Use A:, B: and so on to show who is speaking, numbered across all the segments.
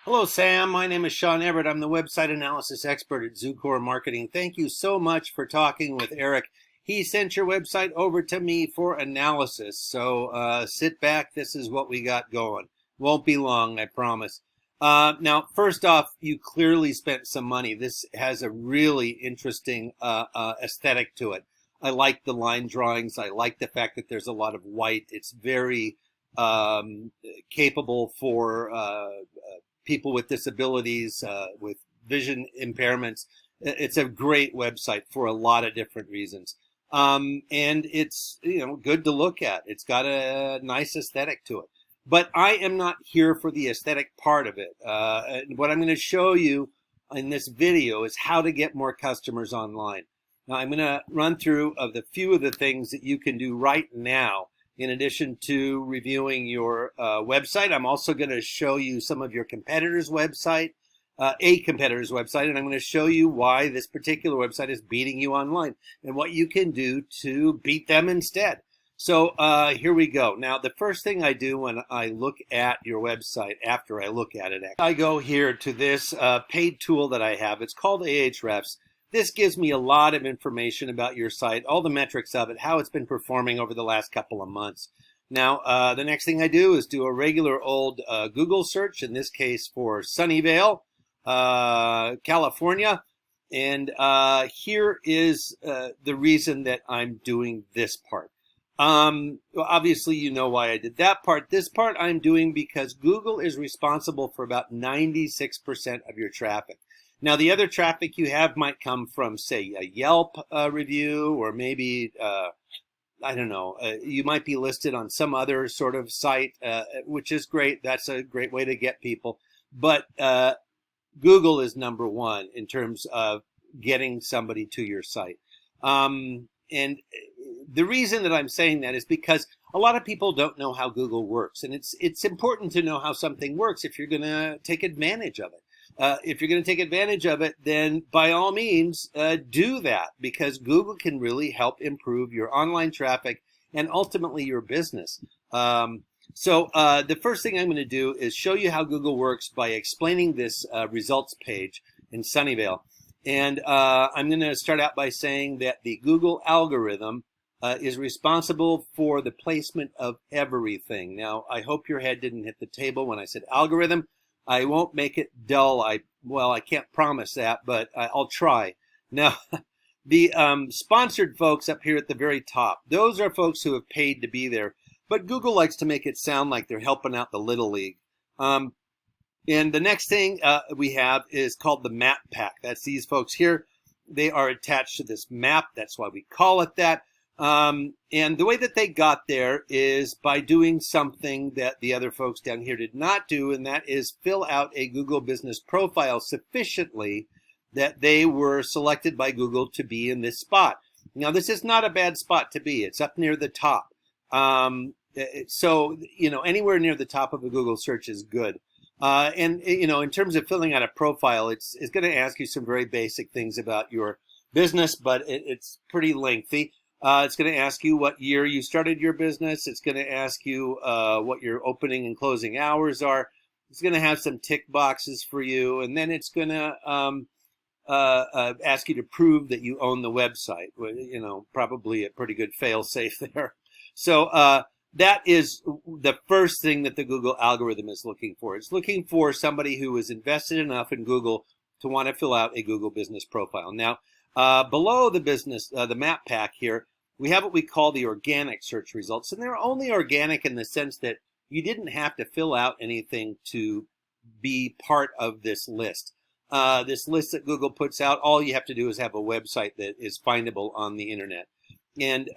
A: Hello, Sam. My name is Sean Everett. I'm the website analysis expert at Zucore Marketing. Thank you so much for talking with Eric. He sent your website over to me for analysis. So sit back. This is what we got going. Won't be long, I promise. Now, first off, you clearly spent some money. This has a really interesting aesthetic to it. I like the line drawings. I like the fact that there's a lot of white. It's very capable for people with disabilities, with vision impairments. It's a great website for a lot of different reasons. And it's, good to look at. It's got a nice aesthetic to it. But I am not here for the aesthetic part of it. What I'm going to show you in this video is how to get more customers online. Now, I'm going to run through the few of the things that you can do right now. In addition to reviewing your website, I'm also going to show you some of your competitors' website, a competitor's website, and I'm going to show you why this particular website is beating you online and what you can do to beat them instead. So here we go. Now, the first thing I do when I look at your website, after I look at it, I go here to this paid tool that I have. It's called Ahrefs. This gives me a lot of information about your site, all the metrics of it, how it's been performing over the last couple of months. Now, the next thing I do is do a regular old Google search, in this case for Sunnyvale, California. And here is the reason that I'm doing this part. Obviously, you know why I did that part. This part I'm doing because Google is responsible for about 96% of your traffic. Now, the other traffic you have might come from, say, a Yelp review, or maybe, I don't know, you might be listed on some other sort of site, which is great. That's a great way to get people. But Google is number one in terms of getting somebody to your site. And the reason that I'm saying that is because a lot of people don't know how Google works. And it's important to know how something works if you're going to take advantage of it. If you're going to take advantage of it, then by all means, do that, because Google can really help improve your online traffic and ultimately your business. So the first thing I'm going to do is show you how Google works by explaining this results page in Sunnyvale. And I'm going to start out by saying that the Google algorithm is responsible for the placement of everything. Now, I hope your head didn't hit the table when I said algorithm. I won't make it dull. I can't promise that, but I'll try. Now, the sponsored folks up here at the very top, those are folks who have paid to be there. But Google likes to make it sound like they're helping out the Little League. And the next thing we have is called the map pack. That's these folks here. They are attached to this map. That's why we call it that. And the way that they got there is by doing something that the other folks down here did not do, and that is fill out a Google business profile sufficiently that they were selected by Google to be in this spot. Now, this is not a bad spot to be. It's up near the top. So, anywhere near the top of a Google search is good. And, in terms of filling out a profile, it's going to ask you some very basic things about your business, but it's pretty lengthy. It's going to ask you what year you started your business. It's going to ask you what your opening and closing hours are. It's going to have some tick boxes for you. And then it's going to ask you to prove that you own the website. Probably a pretty good fail-safe there. So that is the first thing that the Google algorithm is looking for. It's looking for somebody who is invested enough in Google to want to fill out a Google business profile. Now, below the map pack here, we have what we call the organic search results. And they're only organic in the sense that you didn't have to fill out anything to be part of this list. This list that Google puts out, all you have to do is have a website that is findable on the internet. And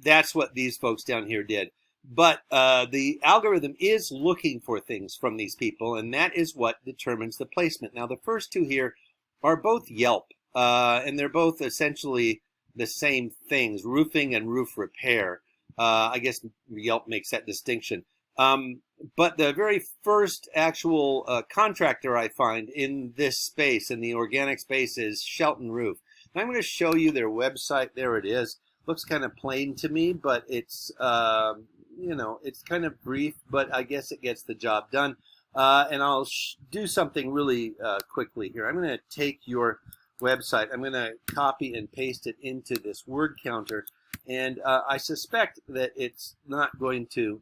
A: that's what these folks down here did. But the algorithm is looking for things from these people, and that is what determines the placement. Now, the first two here are both Yelp, and they're both essentially the same things, roofing and roof repair. I guess Yelp makes that distinction. But the very first actual contractor I find in this space, in the organic space, is Shelton Roof. And I'm going to show you their website. There it is. Looks kind of plain to me, but it's, it's kind of brief, but I guess it gets the job done. And I'll do something really quickly here. I'm going to take your website. I'm going to copy and paste it into this word counter. And I suspect that it's not going to,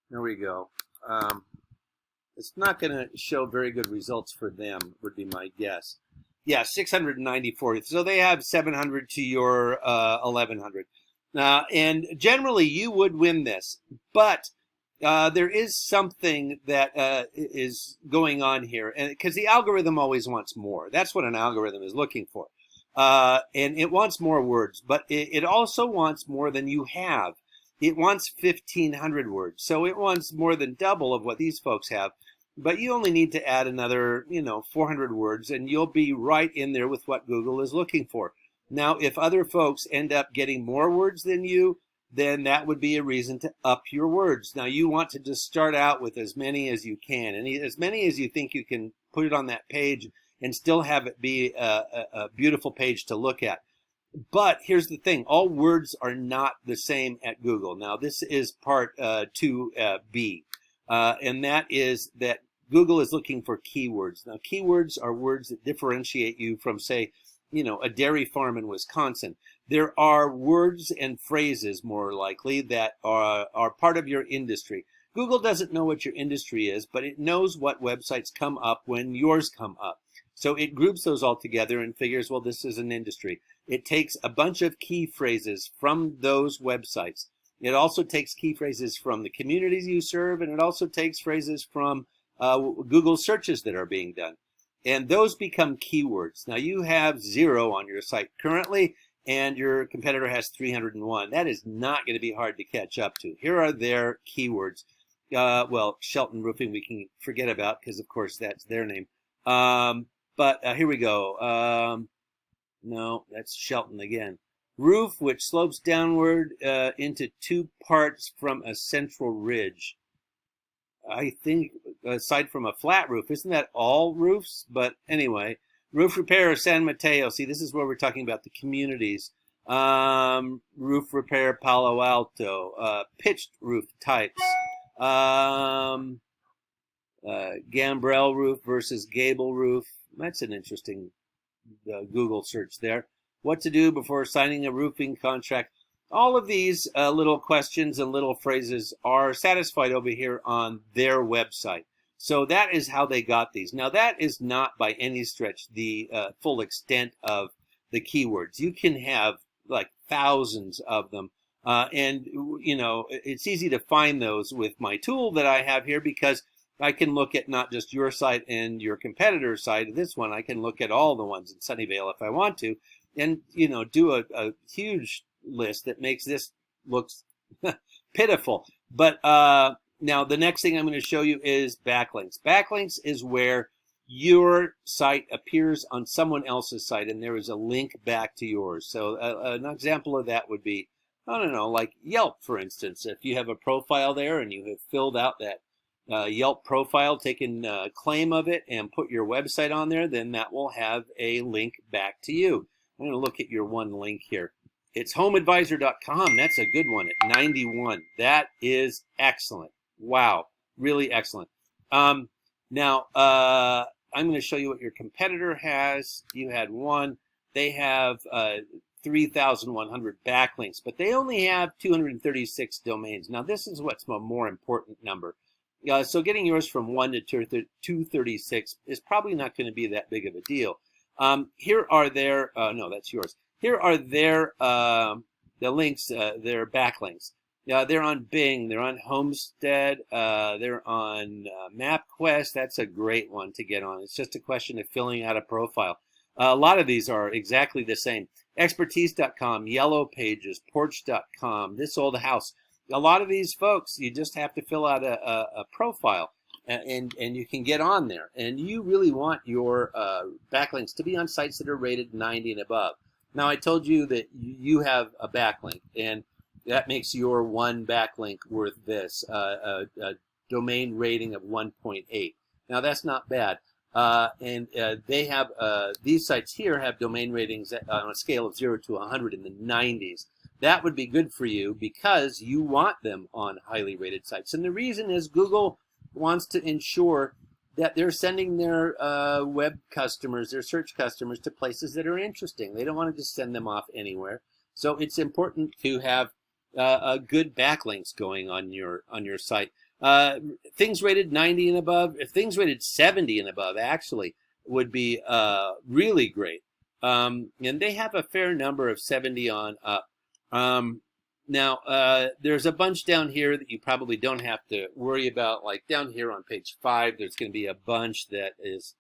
A: there we go. It's not going to show very good results for them, would be my guess. Yeah, 694. So they have 700 to your 1100. And generally, you would win this. But there is something that is going on here. And because the algorithm always wants more. That's what an algorithm is looking for. And it wants more words. But it also wants more than you have. It wants 1,500 words. So it wants more than double of what these folks have. But you only need to add another, 400 words, and you'll be right in there with what Google is looking for. Now, if other folks end up getting more words than you, then that would be a reason to up your words. Now, you want to just start out with as many as you can, and as many as you think you can put it on that page and still have it be a beautiful page to look at. But here's the thing. All words are not the same at Google. Now, this is part 2B, and that is that Google is looking for keywords. Now, keywords are words that differentiate you from, say, a dairy farm in Wisconsin. There are words and phrases, more likely, that are part of your industry. Google doesn't know what your industry is, but it knows what websites come up when yours come up. So it groups those all together and figures, well, this is an industry. It takes a bunch of key phrases from those websites. It also takes key phrases from the communities you serve, and it also takes phrases from Google searches that are being done. And those become keywords. Now, you have 0 on your site currently, and your competitor has 301. That is not going to be hard to catch up to. Here are their keywords. Well, Shelton Roofing we can forget about because, of course, that's their name. But here we go. No, that's Shelton again. Roof which slopes downward into 2 parts from a central ridge. I think, aside from a flat roof, isn't that all roofs? But anyway, roof repair San Mateo. See, this is where we're talking about the communities. Roof repair Palo Alto. Pitched roof types. Gambrel roof versus gable roof. That's an interesting Google search there. What to do before signing a roofing contract. All of these little questions and little phrases are satisfied over here on their website. So that is how they got these. Now, that is not by any stretch the full extent of the keywords. You can have like thousands of them. And, it's easy to find those with my tool that I have here because I can look at not just your site and your competitor's site. This one, I can look at all the ones in Sunnyvale if I want to and, do a huge list that makes this look pitiful. But now the next thing I'm going to show you is backlinks. Backlinks is where your site appears on someone else's site and there is a link back to yours. So an example of that would be, I don't know, like Yelp, for instance. If you have a profile there and you have filled out that Yelp profile, taken claim of it and put your website on there, then that will have a link back to you. I'm going to look at your one link here. It's homeadvisor.com. That's a good one at 91. That is excellent. Wow. Really excellent. Now, I'm going to show you what your competitor has. You had one. They have 3,100 backlinks, but they only have 236 domains. Now, this is what's a more important number. So getting yours from 1 to 236 is probably not going to be that big of a deal. Here are their, no, that's yours. Here are their the links, their backlinks. They're on Bing, they're on Homestead, they're on MapQuest. That's a great one to get on. It's just a question of filling out a profile. A lot of these are exactly the same. Expertise.com, Yellow Pages, Porch.com, This Old House. A lot of these folks, you just have to fill out a profile. And you can get on there. And you really want your backlinks to be on sites that are rated 90 and above. Now, I told you that you have a backlink, and that makes your one backlink worth this, a domain rating of 1.8. Now, that's not bad. And they have, these sites here have domain ratings on a scale of 0 to 100 in the 90s. That would be good for you because you want them on highly rated sites. And the reason is Google wants to ensure that they're sending their web customers, their search customers, to places that are interesting. They don't want to just send them off anywhere. So it's important to have good backlinks going on your site. Things rated 90 and above, if things rated 70 and above, actually would be really great. And they have a fair number of 70 on up. Now, there's a bunch down here that you probably don't have to worry about. Like down here on page 5, there's going to be a bunch that is,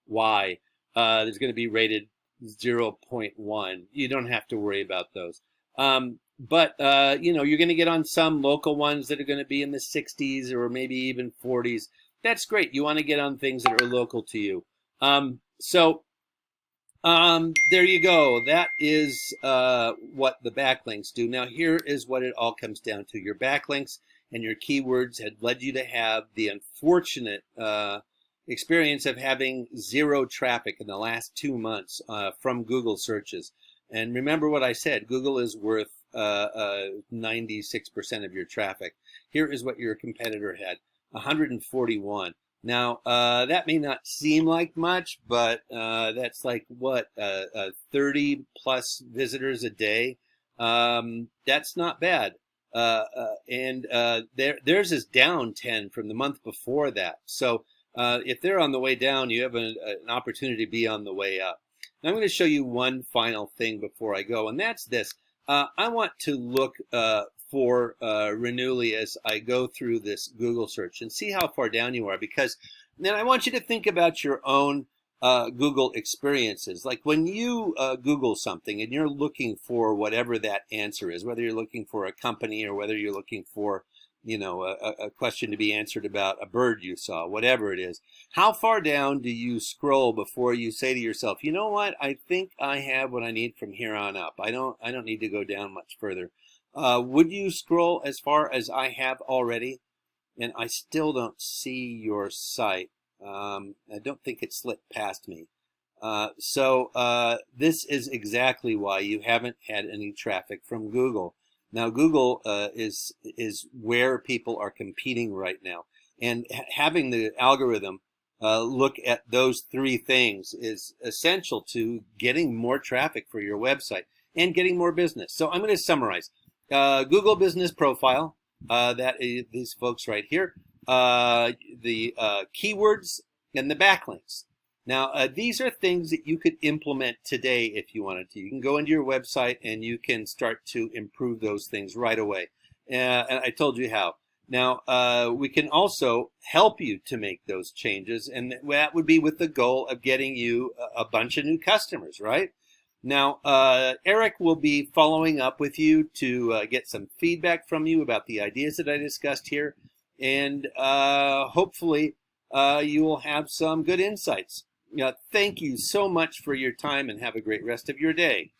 A: Y. There's going to be rated 0.1. You don't have to worry about those. But you're going to get on some local ones that are going to be in the 60s or maybe even 40s. That's great. You want to get on things that are local to you. There you go. That is what the backlinks do. Now, here is what it all comes down to. Your backlinks and your keywords had led you to have the unfortunate experience of having 0 traffic in the last 2 months from Google searches. And remember what I said, Google is worth 96% of your traffic. Here is what your competitor had, 141. Now, that may not seem like much, but that's like, what, 30 plus visitors a day? That's not bad. Theirs is down 10 from the month before that. So if they're on the way down, you have an opportunity to be on the way up. Now, I'm going to show you one final thing before I go, and that's this. I want to look for Renuly as I go through this Google search and see how far down you are, because then I want you to think about your own Google experiences. Like when you Google something and you're looking for whatever that answer is, whether you're looking for a company or whether you're looking for a question to be answered about a bird you saw, whatever it is. How far down do you scroll before you say to yourself, you know what, I think I have what I need from here on up. I don't need to go down much further. Would you scroll as far as I have already? And I still don't see your site. I don't think it slipped past me. This is exactly why you haven't had any traffic from Google. Now, Google is where people are competing right now. And having the algorithm look at those 3 things is essential to getting more traffic for your website and getting more business. So I'm going to summarize. Google Business Profile, that is these folks right here, the keywords and the backlinks. Now, these are things that you could implement today if you wanted to. You can go into your website and you can start to improve those things right away. And I told you how. Now, we can also help you to make those changes, and that would be with the goal of getting you a bunch of new customers, right? Now, Eric will be following up with you to get some feedback from you about the ideas that I discussed here, and hopefully you will have some good insights. Thank you so much for your time, and have a great rest of your day.